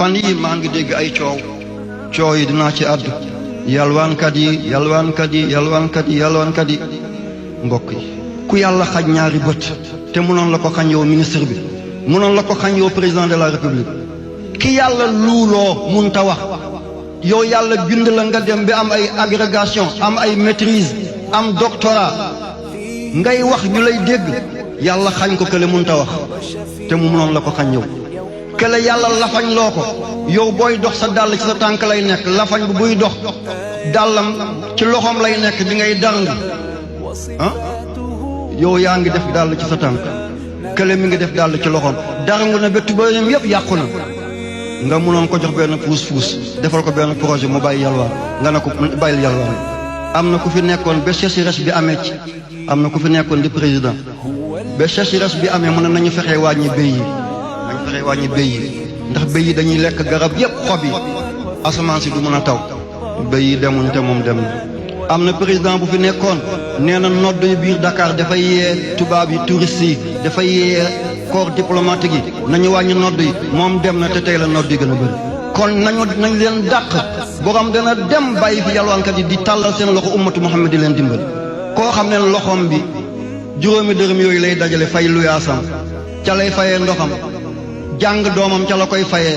fan yi maa ngi dégg ay coow yi dinaa ci àddu yalwaankat yi mbokk yi ku yàlla xaj ñaari bët te mënoon la ko xañ yow ministre bi mënoon la ko xañ yow président de la république ki yàlla luuloo mun ta wax yow yàlla bind la nga dem bi am ay agrégation am ay maîtrise am doctorat ngay wax ñu lay dégg yàlla xañ ko kële mun ta wax te mu mënoon la ko xañ yow kële yàlla lafañ loo ko yow booy dox sa dàll ci sa tànk lay nekk lafañ bu buy dox dàllam ci loxoom lay nekk bi ngay darngi yow yaa ngi def dàll ci sa tànk kële mi ngi def dàll ci loxoom darngu na ba tubayam yëpp yàqu na nga mënoon ko jox benn fuus defal ko benn projet mu bàyyi yalwaan nga ne ko bàyyil yalwaan am na ku fi nekkoon ba sécheresse bi amee ci am na ku fi nekkoon di président ba sécheresse bi amee mu ne nañu fexee wàññi béy yi ndax béy yi dañuy lekk garab yëpp xob yi asamaan si du mën a taw béy yi demuñ te moom dem na am na président bu fi nekkoon nee na nodd yu biir Dakar dafay yee tubaab yi touristes yi dafay yee corps diplomatique yi nañu wàññi nodd yi moom dem na te tey la nodd yi gën a bëri kon nañ leen dàq borom dana dem bàyyi fi yalwaankat yi di tàllal seen loxo ummatu Muhammad di leen dimbali koo xam ne loxoom bi juróomi dërëm yooyu lay dajale fay luyaasam ca lay fayee ndoxam jàng doomam ca la koy fayee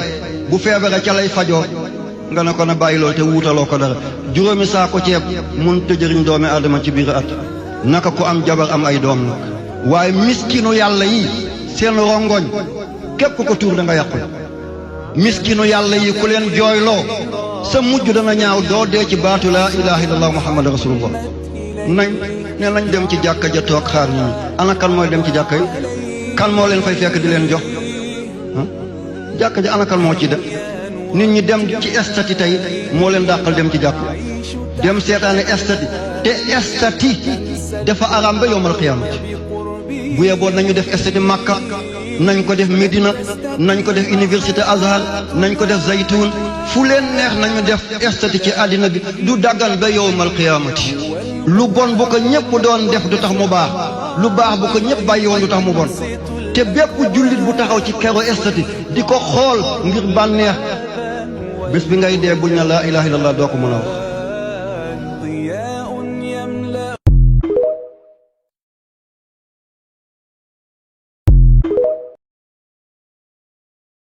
bu feebare ca lay fajoo nga ne ko na bàyyi loolu te wuutaloo ko dara juróomi saako ceeb mun te jëriñ doomi aadama ci biir at naka ko am jabar am ay doom nag waaye miskinu yàlla yi seen rongoñ képp ko tuur da nga yàqu miskinu yàlla yi ku leen jooyloo sa mujj dana ñaaw doo dee ci baatu laa ilaha illallah muhammad rasulullah nañ dem ci jàkka ja toog xaar nit ñi ana kan mooy dem ci jàkka yi kan moo leen fay fekk di leen jox jàkka ja ana kan moo ci dem nit ñi dem ci estati tey moo leen dàqal dem ci jàkk dem seetaane estati te estati dafa araam ba yowmal qiyaamati bu yeboo nañu def estati Makka nañ ko def Medina nañ ko def université Azhar nañ ko def Zaytun fu leen neex nañu def estati ci àddina bi du daggan ba yowmal qiyaamati lu bon bu ko ñëpp doon def du tax mu baax lu baax bu ko ñëpp bàyyi woon du tax mu bon te bépp jullit bu taxaw ci kero estati di ko xool ngir bànneex bés bi ngay dee buñ na laa ilaha illallah doo ko mën a wax